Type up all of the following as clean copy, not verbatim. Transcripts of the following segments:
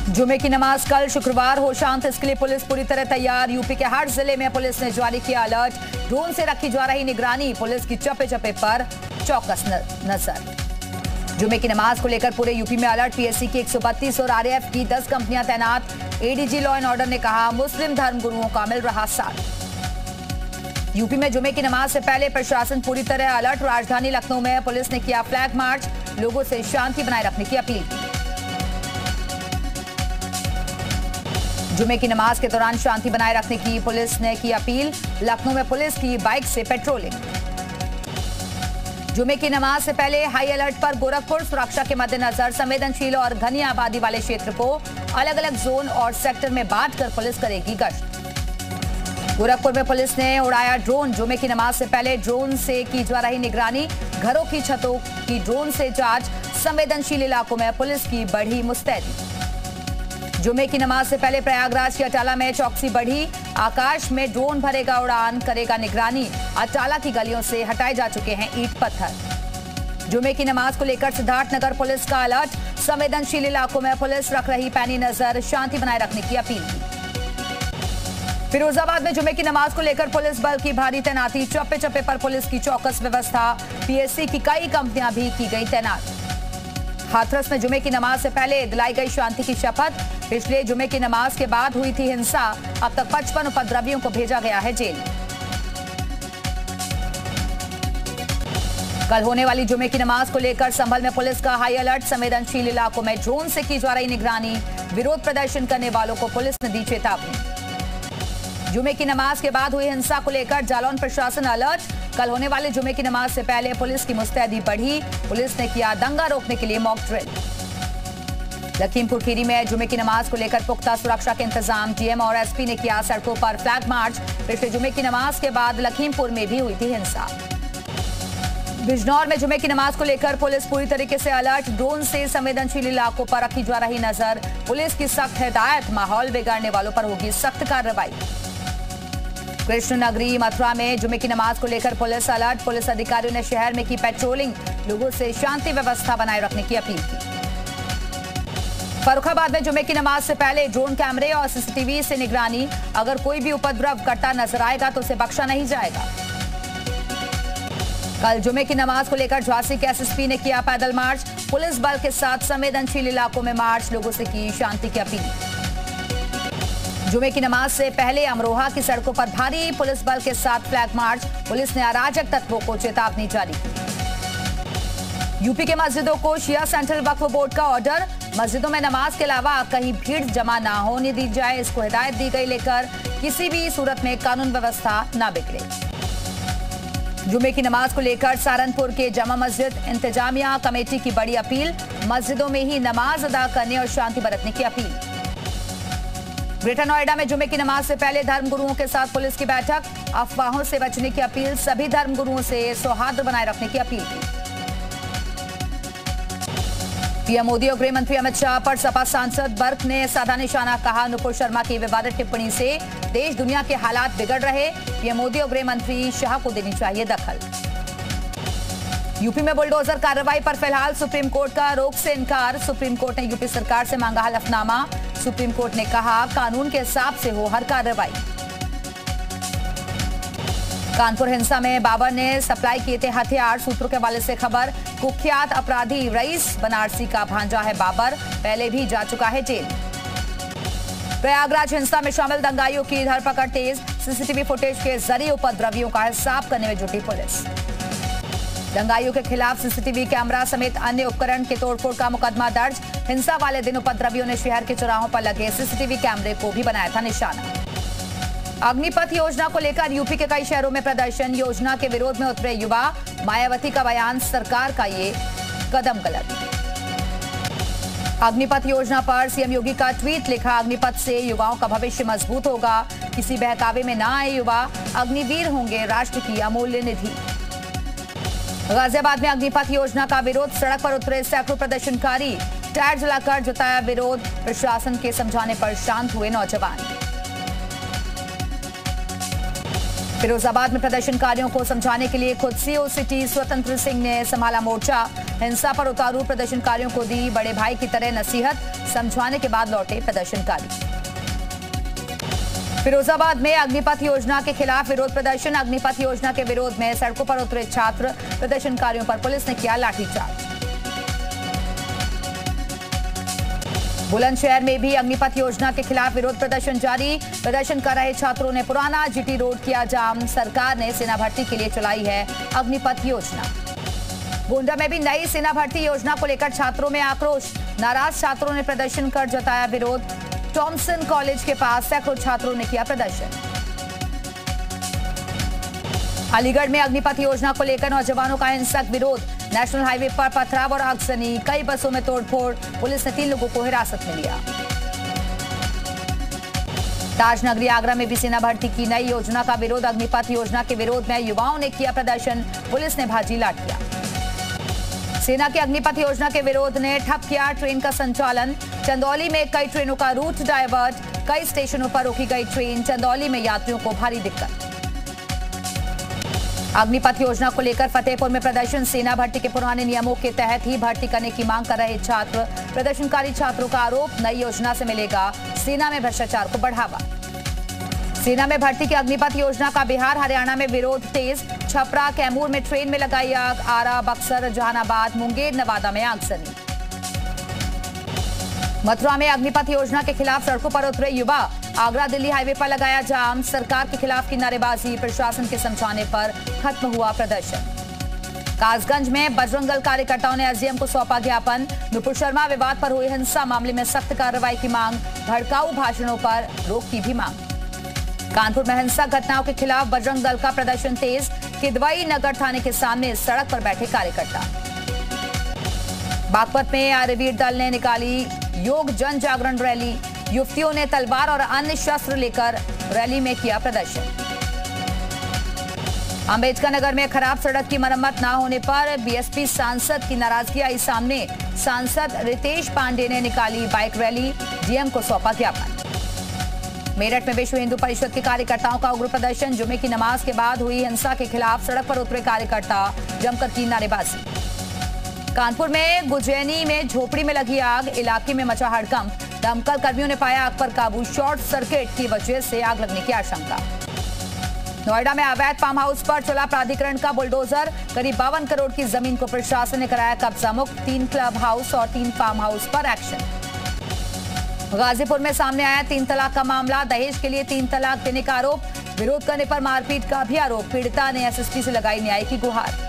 जुमे की नमाज कल शुक्रवार हो शांत, इसके लिए पुलिस पूरी तरह तैयार। यूपी के हर जिले में पुलिस ने जारी किया अलर्ट। ड्रोन से रखी जा रही निगरानी, पुलिस की चप्पे चप्पे पर चौकस नजर। जुमे की नमाज को लेकर पूरे यूपी में अलर्ट। पीएससी की 132 और आरएएफ की 10 कंपनियां तैनात। एडीजी लॉ एंड ऑर्डर ने कहा, मुस्लिम धर्मगुरुओं का मिल रहा साथ। यूपी में जुमे की नमाज से पहले प्रशासन पूरी तरह अलर्ट। राजधानी लखनऊ में पुलिस ने किया फ्लैग मार्च, लोगों से शांति बनाए रखने की अपील की। जुमे की नमाज के दौरान शांति बनाए रखने की पुलिस ने की अपील। लखनऊ में पुलिस की बाइक से पेट्रोलिंग। जुमे की नमाज से पहले हाई अलर्ट पर गोरखपुर। सुरक्षा के मद्देनजर संवेदनशील और घनी आबादी वाले क्षेत्र को अलग अलग जोन और सेक्टर में बांटकर पुलिस करेगी गश्त। गोरखपुर में पुलिस ने उड़ाया ड्रोन। जुमे की नमाज से पहले ड्रोन से की जा रही निगरानी, घरों की छतों की ड्रोन से जांच। संवेदनशील इलाकों में पुलिस की बढ़ी मुस्तैदी। जुमे की नमाज से पहले प्रयागराज की अटाला में चौकसी बढ़ी। आकाश में ड्रोन भरेगा उड़ान, करेगा निगरानी। अटाला की गलियों से हटाए जा चुके हैं ईंट पत्थर। जुमे की नमाज को लेकर सिद्धार्थनगर पुलिस का अलर्ट। संवेदनशील इलाकों में पुलिस रख रही पैनी नजर, शांति बनाए रखने की अपील की। फिरोजाबाद में जुमे की नमाज को लेकर पुलिस बल की भारी तैनाती। चप्पे चप्पे पर पुलिस की चौकस व्यवस्था। पीएससी की कई कंपनियां भी की गई तैनात। हाथरस में जुमे की नमाज से पहले दिलाई गई शांति की शपथ। पिछले जुमे की नमाज के बाद हुई थी हिंसा। अब तक 55 उपद्रवियों को भेजा गया है जेल। कल होने वाली जुमे की नमाज को लेकर संभल में पुलिस का हाई अलर्ट। संवेदनशील इलाकों में ड्रोन से की जा रही निगरानी। विरोध प्रदर्शन करने वालों को पुलिस ने दी चेतावनी। जुमे की नमाज के बाद हुई हिंसा को लेकर जालौन प्रशासन अलर्ट। कल होने वाले जुमे की नमाज से पहले पुलिस की मुस्तैदी बढ़ी। पुलिस ने किया दंगा रोकने के लिए मॉक ड्रिल। लखीमपुर खीरी में जुमे की नमाज को लेकर पुख्ता सुरक्षा के इंतजाम। डीएम और एसपी ने किया सड़कों पर फ्लैग मार्च। पिछले जुमे की नमाज के बाद लखीमपुर में भी हुई थी हिंसा। बिजनौर में जुमे की नमाज को लेकर पुलिस पूरी तरीके से अलर्ट। ड्रोन से संवेदनशील इलाकों पर रखी जा रही नजर। पुलिस की सख्त हिदायत, माहौल बिगाड़ने वालों पर होगी सख्त कार्रवाई। कृष्ण नगरी मथुरा में जुमे की नमाज को लेकर पुलिस अलर्ट। पुलिस अधिकारियों ने शहर में की पेट्रोलिंग, लोगों से शांति व्यवस्था बनाए रखने की अपील की। फर्रुखाबाद में जुमे की नमाज से पहले ड्रोन कैमरे और सीसीटीवी से निगरानी। अगर कोई भी उपद्रव करता नजर आएगा तो उसे बख्शा नहीं जाएगा। कल जुमे की नमाज को लेकर झांसी के एसएसपी ने किया पैदल मार्च। पुलिस बल के साथ संवेदनशील इलाकों में मार्च, लोगों से की शांति की अपील। जुमे की नमाज से पहले अमरोहा की सड़कों पर भारी पुलिस बल के साथ फ्लैग मार्च। पुलिस ने अराजक तत्वों को चेतावनी जारी की। यूपी के मस्जिदों को शिया सेंट्रल वक्फ बोर्ड का ऑर्डर। मस्जिदों में नमाज के अलावा कहीं भीड़ जमा ना होने दी जाए, इसको हिदायत दी गई। लेकर किसी भी सूरत में कानून व्यवस्था न बिगड़े। जुमे की नमाज को लेकर सहारनपुर के जामा मस्जिद इंतजामिया कमेटी की बड़ी अपील। मस्जिदों में ही नमाज अदा करने और शांति बरतने की अपील। ग्रेटर नोएडा में जुमे की नमाज से पहले धर्मगुरुओं के साथ पुलिस की बैठक। अफवाहों से बचने की अपील। सभी धर्मगुरुओं से सौहार्द बनाए रखने की अपील की। पीएम मोदी और गृह मंत्री अमित शाह पर सपा सांसद बर्क ने साधा निशाना। कहा, नुपुर शर्मा की विवादित टिप्पणी से देश दुनिया के हालात बिगड़ रहे। पीएम मोदी और गृह मंत्री शाह को देनी चाहिए दखल। यूपी में बुलडोजर कार्रवाई पर फिलहाल सुप्रीम कोर्ट का रोक से इनकार। सुप्रीम कोर्ट ने यूपी सरकार से मांगा हलफनामा। सुप्रीम कोर्ट ने कहा, कानून के हिसाब से हो हर कार्रवाई। कानपुर हिंसा में बाबर ने सप्लाई किए थे हथियार। सूत्रों के हवाले से खबर, कुख्यात अपराधी रईस बनारसी का भांजा है बाबर, पहले भी जा चुका है जेल। प्रयागराज हिंसा में शामिल दंगाइयों की धरपकड़ तेज। सीसीटीवी फुटेज के जरिए उपद्रवियों का हिसाब करने में जुटी पुलिस। दंगाइयों के खिलाफ सीसीटीवी कैमरा समेत अन्य उपकरण के तोड़फोड़ का मुकदमा दर्ज। हिंसा वाले दिन उपद्रवियों ने शहर के चौराहों पर लगे सीसीटीवी कैमरे को भी बनाया था निशाना। अग्निपथ योजना को लेकर यूपी के कई शहरों में प्रदर्शन। योजना के विरोध में उतरे युवा। मायावती का बयान, सरकार का ये कदम गलत। अग्निपथ योजना पर सीएम योगी का ट्वीट लिखा, अग्निपथ से युवाओं का भविष्य मजबूत होगा। किसी बहकावे में ना आए युवा, अग्निवीर होंगे राष्ट्र की अमूल्य निधि। गाजियाबाद में अग्निपथ योजना का विरोध। सड़क पर उतरे सैकड़ों प्रदर्शनकारी। टायर जलाकर जताया विरोध। प्रशासन के समझाने पर शांत हुए नौजवान। फिरोजाबाद में प्रदर्शनकारियों को समझाने के लिए खुद सीओ सिटी स्वतंत्र सिंह ने संभाला मोर्चा। हिंसा पर उतारू प्रदर्शनकारियों को दी बड़े भाई की तरह नसीहत। समझाने के बाद लौटे प्रदर्शनकारी। फिरोजाबाद में अग्निपथ योजना के खिलाफ विरोध प्रदर्शन। अग्निपथ योजना के विरोध में सड़कों पर उतरे छात्र, प्रदर्शनकारियों पर पुलिस ने किया लाठीचार्ज। बुलंदशहर में भी अग्निपथ योजना के खिलाफ विरोध प्रदर्शन जारी। प्रदर्शन कर रहे छात्रों ने पुराना जीटी रोड किया जाम। सरकार ने सेना भर्ती के लिए चलाई है अग्निपथ योजना। गोंडा में भी नई सेना भर्ती योजना को लेकर छात्रों में आक्रोश। नाराज छात्रों ने प्रदर्शन कर जताया विरोध। टॉमसन कॉलेज के पास सैकड़ों छात्रों ने किया प्रदर्शन। अलीगढ़ में अग्निपथ योजना को लेकर नौजवानों का हिंसक विरोध। नेशनल हाईवे पर पथराव और आगजनी, कई बसों में तोड़फोड़। पुलिस ने 3 लोगों को हिरासत में लिया। ताजनगरी आगरा में भी सेना भर्ती की नई योजना का विरोध। अग्निपथ योजना के विरोध में युवाओं ने किया प्रदर्शन। पुलिस ने भाजी लाठियां। सेना की अग्निपथ योजना के विरोध ने ठप किया ट्रेन का संचालन। चंदौली में कई ट्रेनों का रूट डायवर्ट। कई स्टेशनों पर रोकी गई ट्रेन। चंदौली में यात्रियों को भारी दिक्कत। अग्निपथ योजना को लेकर फतेहपुर में प्रदर्शन। सेना भर्ती के पुराने नियमों के तहत ही भर्ती करने की मांग कर रहे छात्र। प्रदर्शनकारी छात्रों का आरोप, नई योजना से मिलेगा सेना में भ्रष्टाचार को बढ़ावा। सेना में भर्ती की अग्निपथ योजना का बिहार हरियाणा में विरोध तेज। छपरा कैमूर में ट्रेन में लगाई आग। आरा, बक्सर, जहानाबाद, मुंगेर, नवादा में आगजनी। मथुरा में अग्निपथ योजना के खिलाफ सड़कों पर उतरे युवा। आगरा दिल्ली हाईवे पर लगाया जाम। सरकार के खिलाफ की नारेबाजी। प्रशासन के समझाने पर खत्म हुआ प्रदर्शन। कासगंज में बजरंग दल कार्यकर्ताओं ने एसडीएम को सौंपा ज्ञापन। नुपुर शर्मा विवाद पर हुई हिंसा, मामले में सख्त कार्रवाई की मांग। भड़काऊ भाषणों पर रोक की भी मांग। कानपुर में हिंसक घटनाओं के खिलाफ बजरंग दल का प्रदर्शन तेज। किदवई नगर थाने के सामने सड़क पर बैठे कार्यकर्ता। बागपत में आर्यवीर दल ने निकाली योग जन जागरण रैली। युवतियों ने तलवार और अन्य शस्त्र लेकर रैली में किया प्रदर्शन। अंबेडकर नगर में खराब सड़क की मरम्मत न होने पर बीएसपी सांसद की नाराजगी आई सामने। सांसद रितेश पांडे ने निकाली बाइक रैली। डीएम को सौंपा ज्ञापन। मेरठ में विश्व हिंदू परिषद के कार्यकर्ताओं का उग्र प्रदर्शन। जुमे की नमाज के बाद हुई हिंसा के खिलाफ सड़क पर उतरे कार्यकर्ता, जमकर की नारेबाजी। कानपुर में गुजैनी में झोपड़ी में लगी आग। इलाके में मचा हड़कंप। दमकल कर्मियों ने पाया आग पर काबू। शॉर्ट सर्किट की वजह से आग लगने की आशंका। नोएडा में अवैध फार्म हाउस पर चला प्राधिकरण का बुलडोजर। करीब 52 करोड़ की जमीन को प्रशासन ने कराया कब्जा मुक्त। 3 क्लब हाउस और 3 फार्म हाउस पर एक्शन। गाजीपुर में सामने आया 3 तलाक का मामला। दहेज के लिए 3 तलाक देने का आरोप। विरोध करने पर मारपीट का भी आरोप। पीड़िता ने एसएसपी से लगाई न्याय की गुहार।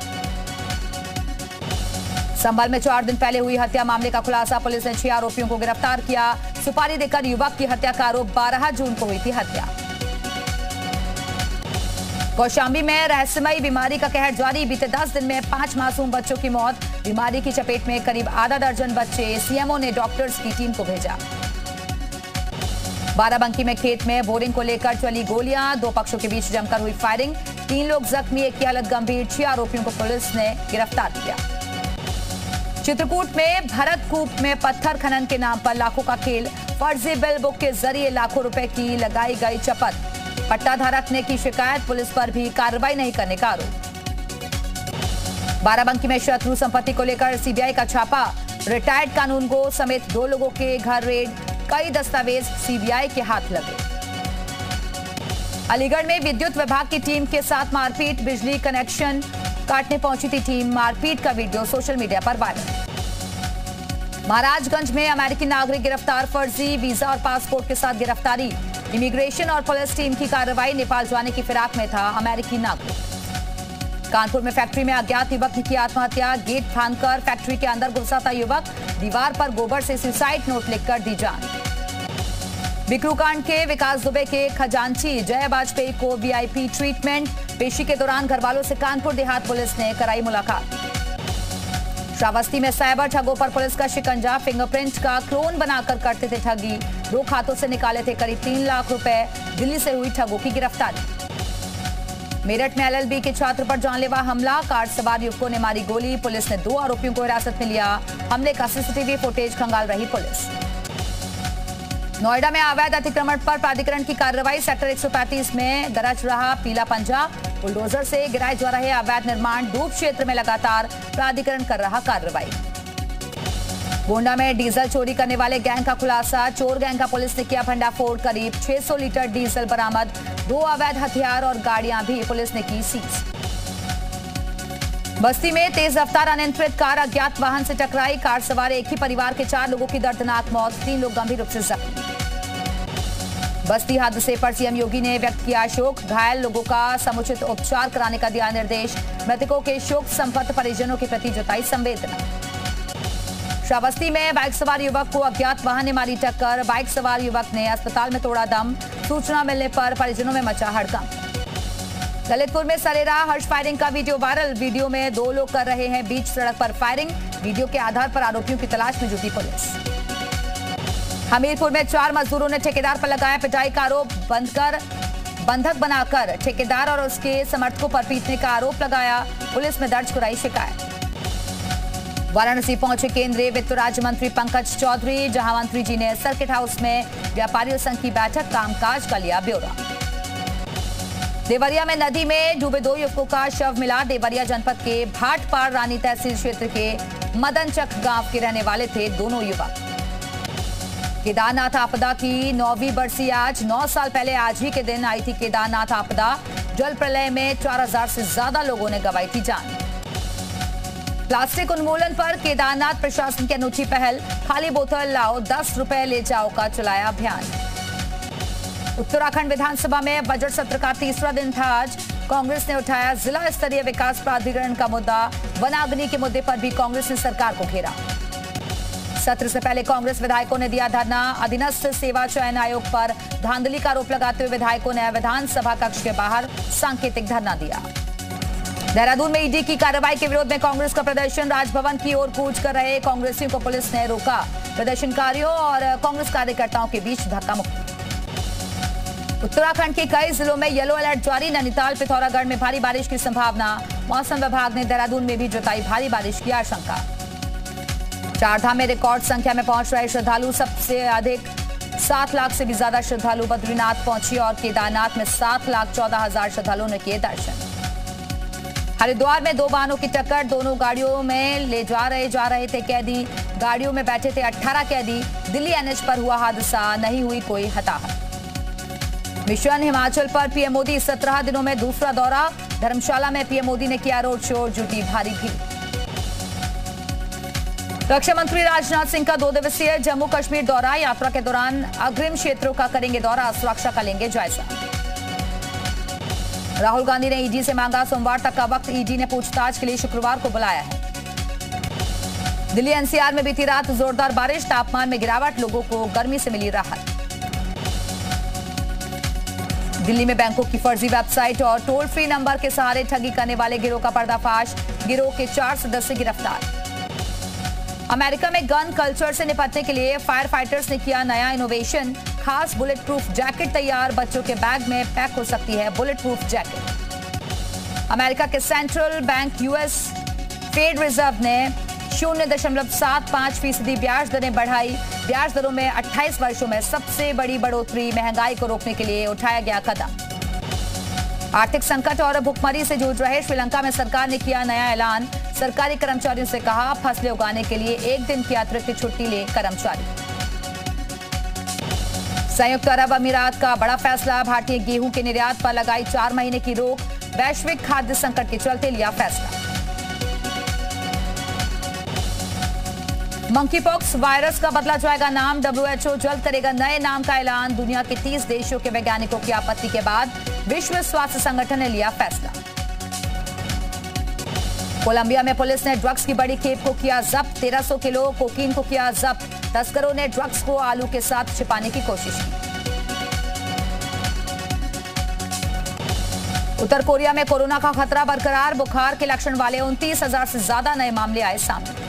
संभल में 4 दिन पहले हुई हत्या मामले का खुलासा। पुलिस ने 6 आरोपियों को गिरफ्तार किया। सुपारी देकर युवक की हत्या का आरोप। 12 जून को हुई थी हत्या। कौशाम्बी में रहस्यमयी बीमारी का कहर जारी। बीते 10 दिन में 5 मासूम बच्चों की मौत। बीमारी की चपेट में करीब आधा दर्जन बच्चे। सीएमओ ने डॉक्टर्स की टीम को भेजा। बाराबंकी में खेत में बोरिंग को लेकर चली गोलियां। 2 पक्षों के बीच जमकर हुई फायरिंग। 3 लोग जख्मी, एक की हालत गंभीर। 6 आरोपियों को पुलिस ने गिरफ्तार किया। चित्रकूट में भरतकूप में पत्थर खनन के नाम पर लाखों का खेल। फर्जी बिल बुक के जरिए लाखों रुपए की लगाई गई चपत। पट्टाधारक ने की शिकायत। पुलिस पर भी कार्रवाई नहीं करने का आरोप। बाराबंकी में शत्रु संपत्ति को लेकर सीबीआई का छापा। रिटायर्ड कानूनगो समेत 2 लोगों के घर रेड। कई दस्तावेज सीबीआई के हाथ लगे। अलीगढ़ में विद्युत विभाग की टीम के साथ मारपीट। बिजली कनेक्शन काटने पहुंची थी टीम। मारपीट का वीडियो सोशल मीडिया पर वायरल। महाराजगंज में अमेरिकी नागरिक गिरफ्तार। फर्जी वीजा और पासपोर्ट के साथ गिरफ्तारी। इमिग्रेशन और पुलिस टीम की कार्रवाई। नेपाल जाने की फिराक में था अमेरिकी नागरिक। कानपुर में फैक्ट्री में अज्ञात युवक ने की आत्महत्या। गेट फांदकर फैक्ट्री के अंदर घुसा था युवक। दीवार पर गोबर से सुसाइड नोट लिखकर दी जान। बिक्रूकांड के विकास दुबे के खजांची जय वाजपेयी को वीआईपी ट्रीटमेंट। पेशी के दौरान घरवालों से कानपुर देहात पुलिस ने कराई मुलाकात। श्रावस्ती में साइबर ठगों पर पुलिस का शिकंजा। फिंगरप्रिंट का क्लोन बनाकर करते थे ठगी। 2 खातों से निकाले थे करीब 3 लाख रुपए। दिल्ली से हुई ठगों की गिरफ्तारी। मेरठ में एलएलबी के छात्र पर जानलेवा हमला। कार सवार युवकों ने मारी गोली। पुलिस ने 2 आरोपियों को हिरासत में लिया। हमले का सीसीटीवी फुटेज खंगाल रही पुलिस। नोएडा में अवैध अतिक्रमण पर प्राधिकरण की कार्रवाई। सेक्टर 135 में गरज रहा पीला पंजा। बुलडोजर से गिराए जा रहे अवैध निर्माण। डूब क्षेत्र में लगातार प्राधिकरण कर रहा कार्रवाई। गोंडा में डीजल चोरी करने वाले गैंग का खुलासा। चोर गैंग का पुलिस ने किया भंडाफोड़। करीब 600 लीटर डीजल बरामद। 2 अवैध हथियार और गाड़ियां भी पुलिस ने की सीज। बस्ती में तेज रफ्तार अनियंत्रित कार अज्ञात वाहन से टकराई। कार सवार एक ही परिवार के 4 लोगों की दर्दनाक मौत। 3 लोग गंभीर रूप से जख्मी। बस्ती हादसे पर सीएम योगी ने व्यक्त किया शोक। घायल लोगों का समुचित उपचार कराने का दिया निर्देश। मृतकों के शोक संपन्न परिजनों के प्रति जताई संवेदना। श्रावस्ती में बाइक सवार युवक को अज्ञात वाहन ने मारी टक्कर। बाइक सवार युवक ने अस्पताल में तोड़ा दम। सूचना मिलने पर परिजनों में मचा हड़कंप। ललितपुर में सरेराह हर्ष फायरिंग का वीडियो वायरल। वीडियो में 2 लोग कर रहे हैं बीच सड़क पर फायरिंग। वीडियो के आधार पर आरोपियों की तलाश में जुटी पुलिस। हमीरपुर में 4 मजदूरों ने ठेकेदार पर लगाया पिटाई का आरोप। बंधक बनाकर ठेकेदार और उसके समर्थकों पर पीटने का आरोप लगाया। पुलिस में दर्ज कराई शिकायत। वाराणसी पहुंचे केंद्रीय वित्त राज्य मंत्री पंकज चौधरी। जहां मंत्री जी ने सर्किट हाउस में व्यापारियों संघ की बैठक कामकाज का लिया ब्यौरा। देवरिया में नदी में डूबे 2 युवकों का शव मिला। देवरिया जनपद के भाटपाड़ रानी तहसील क्षेत्र के मदनचक गांव के रहने वाले थे दोनों युवक। केदारनाथ आपदा की 9वीं बरसी आज। 9 साल पहले आज ही के दिन आई थी केदारनाथ आपदा। जल प्रलय में 4000 से ज्यादा लोगों ने गंवाई थी जान। प्लास्टिक उन्मूलन पर केदारनाथ प्रशासन की अनूठी पहल। खाली बोतल लाओ 10 रुपए ले जाओ का चलाया अभियान। उत्तराखंड विधानसभा में बजट सत्र का तीसरा दिन था आज। कांग्रेस ने उठाया जिला स्तरीय विकास प्राधिकरण का मुद्दा। वनाग्नि के मुद्दे पर भी कांग्रेस ने सरकार को घेरा। सत्र से पहले कांग्रेस विधायकों ने दिया धरना। अधीनस्थ सेवा चयन आयोग पर धांधली का आरोप लगाते हुए विधायकों ने विधानसभा कक्ष के बाहर सांकेतिक धरना दिया। देहरादून में ईडी की कार्रवाई के विरोध में कांग्रेस का प्रदर्शन। राजभवन की ओर कूच कर रहे कांग्रेसियों को पुलिस ने रोका। प्रदर्शनकारियों और कांग्रेस कार्यकर्ताओं के बीच धक्का मुक्की। उत्तराखंड के कई जिलों में येलो अलर्ट जारी। नैनीताल पिथौरागढ़ में भारी बारिश की संभावना। मौसम विभाग ने देहरादून में भी जताई भारी बारिश की आशंका। चारधाम में रिकॉर्ड संख्या में पहुंच रहे श्रद्धालु। सबसे अधिक 7 लाख से भी ज्यादा श्रद्धालु बद्रीनाथ पहुंचे और केदारनाथ में 7,14,000 श्रद्धालुओं ने किए दर्शन। हरिद्वार में 2 वाहनों की टक्कर। दोनों गाड़ियों में ले जा रहे थे कैदी। गाड़ियों में बैठे थे 18 कैदी। दिल्ली एनएच पर हुआ हादसा। नहीं हुई कोई हताहत। मिशन हिमाचल पर पीएम मोदी 17 दिनों में दूसरा दौरा। धर्मशाला में पीएम मोदी ने किया रोड शो। जुटी भारी भीड़। रक्षा मंत्री राजनाथ सिंह का 2 दिवसीय जम्मू कश्मीर दौरा। यात्रा के दौरान अग्रिम क्षेत्रों का करेंगे दौरा। सुरक्षा का लेंगे जायजा। राहुल गांधी ने ईडी से मांगा सोमवार तक का वक्त। ईडी ने पूछताछ के लिए शुक्रवार को बुलाया है। दिल्ली एनसीआर में बीती रात जोरदार बारिश। तापमान में गिरावट। लोगों को गर्मी से मिली राहत। दिल्ली में बैंकों की फर्जी वेबसाइट और टोल फ्री नंबर के सहारे ठगी करने वाले गिरोह का पर्दाफाश। गिरोह के 4 सदस्य गिरफ्तार। अमेरिका में गन कल्चर से निपटने के लिए फायर फाइटर्स ने किया नया इनोवेशन। खास बुलेट प्रूफ जैकेट तैयार। बच्चों के बैग में पैक हो सकती है बुलेट प्रूफ जैकेट। अमेरिका के central bank US Fed reserve ने 0.75% ब्याज दरें बढ़ाई। ब्याज दरों में 28 वर्षों में सबसे बड़ी बढ़ोतरी। महंगाई को रोकने के लिए उठाया गया कदम। आर्थिक संकट और भुखमरी से जूझ रहे श्रीलंका में सरकार ने किया नया ऐलान। सरकारी कर्मचारियों से कहा फसलें उगाने के लिए 1 दिन की अतिरिक्त छुट्टी ले कर्मचारी। संयुक्त अरब अमीरात का बड़ा फैसला। भारतीय गेहूं के निर्यात पर लगाई 4 महीने की रोक। वैश्विक खाद्य संकट के चलते लिया फैसला। मंकीपॉक्स वायरस का बदला जाएगा नाम। WHO जल्द करेगा नए नाम का ऐलान। दुनिया के 30 देशों के वैज्ञानिकों की आपत्ति के बाद विश्व स्वास्थ्य संगठन ने लिया फैसला। कोलंबिया में पुलिस ने ड्रग्स की बड़ी खेप को किया जब्त। 1300 किलो कोकीन को किया जब्त। तस्करों ने ड्रग्स को आलू के साथ छिपाने की कोशिश की। उत्तर कोरिया में कोरोना का खतरा बरकरार। बुखार के लक्षण वाले 29,000 से ज्यादा नए मामले आए सामने।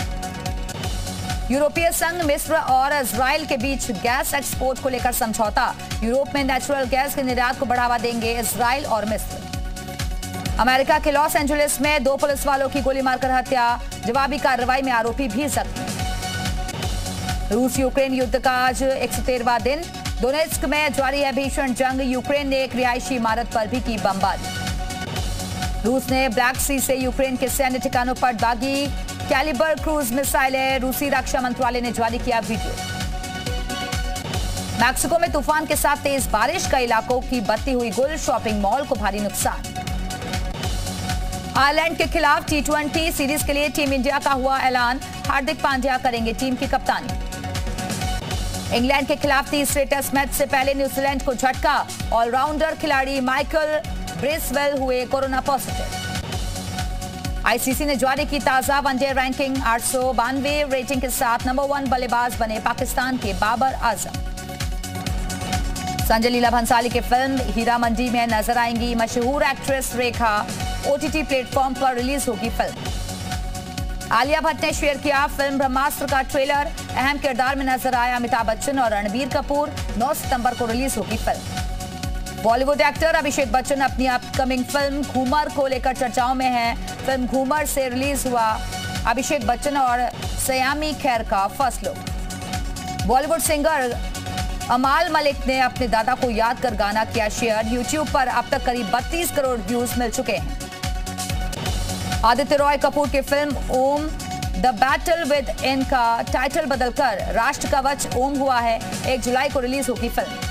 यूरोपीय संघ मिस्र और इजराइल के बीच गैस एक्सपोर्ट को लेकर समझौता। यूरोप में नेचुरल गैस के निर्यात को बढ़ावा देंगे इजराइल और मिस्र। अमेरिका के लॉस एंजलिस में 2 पुलिस वालों की गोली मारकर हत्या। जवाबी कार्रवाई में आरोपी भी जख्मी। रूस यूक्रेन युद्ध का आज 113वां दिन। डोनेट्स्क में जारी है भीषण जंग। यूक्रेन ने एक रिहायशी इमारत पर भी की बमबारी। रूस ने ब्लैक सी से यूक्रेन के सैन्य ठिकानों पर दागी कैलिबर क्रूज मिसाइलें, रूसी रक्षा मंत्रालय ने जारी किया वीडियो। मैक्सिको में तूफान के साथ तेज बारिश, कई इलाकों की बत्ती हुई गुल, शॉपिंग मॉल को भारी नुकसान। आयरलैंड के खिलाफ T20 सीरीज के लिए टीम इंडिया का हुआ ऐलान, हार्दिक पांड्या करेंगे टीम की कप्तानी। इंग्लैंड के खिलाफ तीसरे टेस्ट मैच से पहले न्यूजीलैंड को झटका, ऑलराउंडर खिलाड़ी माइकल ब्रेसवेल हुए कोरोना पॉजिटिव। आईसीसी ने जारी की ताजा वनडे रैंकिंग, 892 रेटिंग के साथ नंबर 1 बल्लेबाज बने पाकिस्तान के बाबर आजम। संजय लीला भंसाली की फिल्म हीरा मंडी में नजर आएंगी मशहूर एक्ट्रेस रेखा, OTT प्लेटफॉर्म पर रिलीज होगी फिल्म। आलिया भट्ट ने शेयर किया फिल्म ब्रह्मास्त्र का ट्रेलर, अहम किरदार में नजर आए अमिताभ बच्चन और रणबीर कपूर। 9 सितंबर को रिलीज होगी फिल्म। बॉलीवुड एक्टर अभिषेक बच्चन अपनी अपकमिंग फिल्म घूमर को लेकर चर्चाओं में हैं। फिल्म घूमर से रिलीज हुआ अभिषेक बच्चन और सयामी खैर का फर्स्ट लुक। बॉलीवुड सिंगर अमाल मलिक ने अपने दादा को याद कर गाना किया शेयर, यूट्यूब पर अब तक करीब 32 करोड़ व्यूज मिल चुके हैं। आदित्य रॉय कपूर की film Om the battle within का टाइटल बदलकर राष्ट्र कवच ओम हुआ है। 1 जुलाई को रिलीज होगी फिल्म।